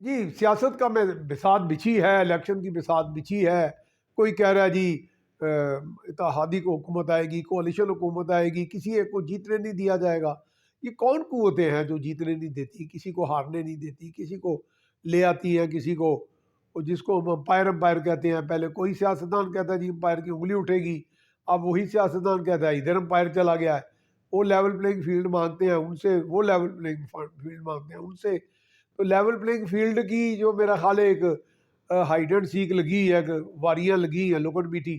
جی سیاست کا میں بساط بچھی ہے، الیکشن کی بساط بچھی ہے. کوئی کہہ رہا ہے جی اتحادی کو حکومت آئے گی، کوalition حکومت آئے گی، کسی ایک کو جیتنے نہیں دیا جائے گا. یہ کون قوتیں ہیں جو جیتنے نہیں دیتی، کسی کو ہارنے نہیں دیتی، کسی کو لے آتی ہیں، کسی کو جس کو ہم امپائر کہتے ہیں. پہلے کوئی سیاستدان کہتا ہے جی امپائر کی انگلی اٹھے گی، اب وہی سیاستدان کہتا ہے ادھر امپائر چلا گیا ہے. وہ لیول پلینگ فیلڈ مانگتے ہیں ان سے، وہ لیول پلینگ فیلڈ مانگتے ہیں ان سے. تو لیول پلینگ فیلڈ کی جو میرا خیال ہے ایک ہائیڈ اینڈ سیک لگی ہے، واریاں لگی ہیں لوکن میٹھی.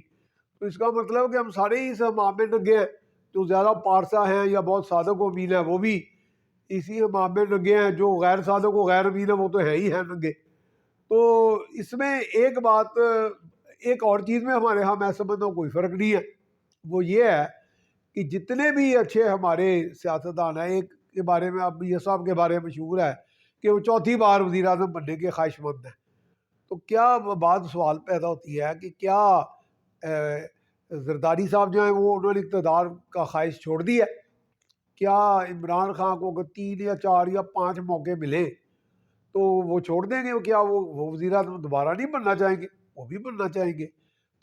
تو اس کا مطلب کہ ہم سارے ہی اس ہمام میں ننگے ہیں. جو زیادہ پارسا ہیں یا بہت صادق و امین ہے وہ بھی اسی ہمام میں ننگے ہیں، جو غیر صادق و غیر امین ہے وہ تو ہے ہی ہیں ننگے. تو اس میں ایک بات، ایک اور چیز میں ہمارے ہاں میں سمجھتا ہوں کوئی فرق نہیں ہے. وہ یہ ہے کہ جتنے بھی اچھے ہمارے سیاستدان ہیں، ایک کے بارے میں اب یہ صاحب کے بارے میں مشہور ہے کہ وہ چوتھی بار وزیر اعظم بننے کے خواہش مند ہیں. تو کیا بات سوال پیدا ہوتی ہے کہ کیا زرداری صاحب جو ہیں وہ انہوں نے اقتدار کا خواہش چھوڑ دی ہے؟ کیا عمران خان کو اگر 3 یا 4 یا 5 موقع ملیں تو وہ چھوڑ دیں گے؟ کیا وہ وزیر اعظم دوبارہ نہیں بننا چاہیں گے؟ وہ بھی بننا چاہیں گے.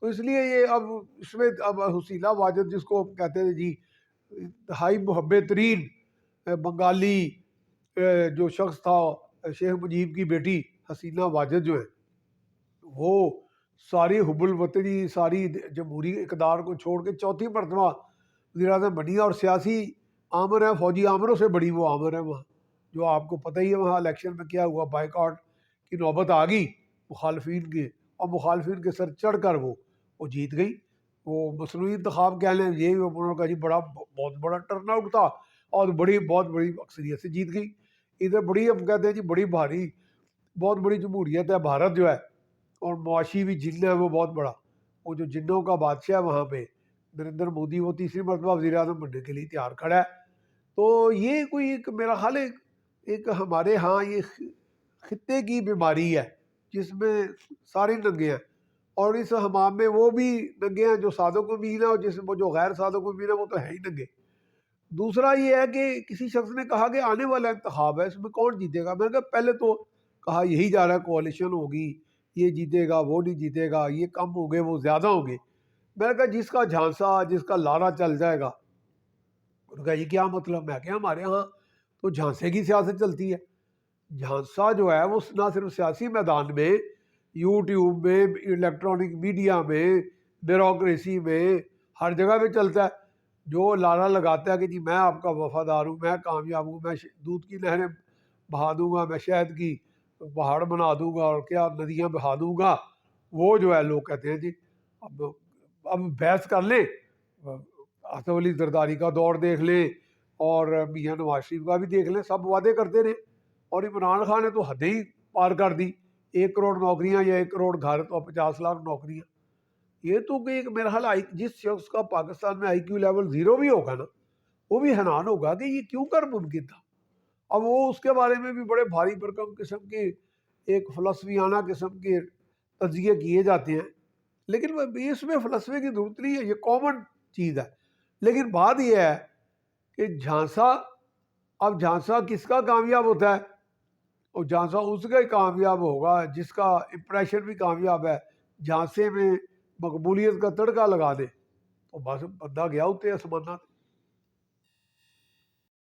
تو اس لیے یہ اب اس میں اب حسینہ واجد جس کو کہتے تھے جی انتہائی محبت ترین بنگالی جو شخص تھا، شیخ مجیب کی بیٹی حسینہ واجد جو ہے، وہ ساری حب الوطنی، ساری جمہوری اقدار کو چھوڑ کے چوتھی مرتبہ وزیر اعظم بنی ہے. اور سیاسی آمر ہے، فوجی آمروں سے بڑی وہ آمر ہے وہاں. جو آپ کو پتہ ہی ہے وہاں الیکشن میں کیا ہوا، بائیکاٹ کی نوبت آ گئی مخالفین کے، اور مخالفین کے سر چڑھ کر وہ جیت گئی. وہ مصنوعی انتخاب کہہ لیں، یہ انہوں نے کہا جی بہت بڑا ٹرن آؤٹ تھا اور بہت بڑی اکثریت سے جیت گئی. ادھر بڑی ہم کہتے ہیں جی بڑی بھاری بہت بڑی جمہوریت ہے بھارت جو ہے، اور معاشی بھی جن ہے وہ بہت بڑا. وہ جو جنوں کا بادشاہ ہے وہاں پہ نریندر مودی، وہ تیسری مرتبہ وزیر اعظم بننے کے لیے تیار کھڑا ہے. تو یہ کوئی ایک میرا خیال ہے ایک ہمارے ہاں یہ خطے کی بیماری ہے جس میں سارے ننگے ہیں. اور اس حمام میں وہ بھی ننگے ہیں جو صادق و امین ہے، اور جو غیر صادق و امین ہے وہ تو ہے ہی ننگے. دوسرا یہ ہے کہ کسی شخص نے کہا کہ آنے والا انتخاب ہے، اس میں کون جیتے گا؟ میں نے کہا پہلے تو کہا یہی جا رہا ہے کوalition ہوگی، یہ جیتے گا وہ نہیں جیتے گا، یہ کم ہوں گے وہ زیادہ ہوں گے. میں نے کہا جس کا جھانسا، جس کا لارا چل جائے گا. انہوں نے کہا یہ کیا مطلب؟ میں کہ ہمارے ہاں تو جھانسے کی سیاست چلتی ہے. جھانسا جو ہے وہ نہ صرف سیاسی میدان میں، یوٹیوب میں، الیکٹرانک میڈیا میں، بیوروکریسی میں، ہر جگہ پہ چلتا ہے. جو لارا لگاتا ہے کہ جی میں آپ کا وفادار ہوں، میں کامیاب ہوں، میں دودھ کی نہریں بہا دوں گا، میں شہد کی پہاڑ بنا دوں گا، اور کیا ندیاں بہا دوں گا، وہ جو ہے لوگ کہتے ہیں جی اب بحث کر لیں، آصف علی زرداری کا دور دیکھ لیں اور میاں نواز شریف کا بھی دیکھ لیں، سب وعدے کرتے رہے. اور عمران خان نے تو حدیں ہی پار کر دی. 1 کروڑ نوکریاں یا 1 کروڑ گھر تو 50 لاکھ نوکریاں. یہ تو کہ ایک میرا حال جس شخص کا پاکستان میں IQ لیول 0 بھی ہوگا نا، وہ بھی حیران ہوگا کہ یہ کیوں کر ممکن تھا. اب وہ اس کے بارے میں بھی بڑے بھاری بھرکم قسم کے ایک فلسفیانہ قسم کے تجزیے کیے جاتے ہیں. لیکن اس میں فلسفے کی ضرورت نہیں ہے، یہ کامن چیز ہے. لیکن بات یہ ہے کہ اب جھانسا کس کا کامیاب ہوتا ہے؟ اور جھانسا اس کا ہی کامیاب ہوگا جس کا امپریشن بھی کامیاب ہے. جھانسے میں مقبولیت کا تڑکا لگا دے تو بس بندہ گیا ہوتے ہیں سمانا.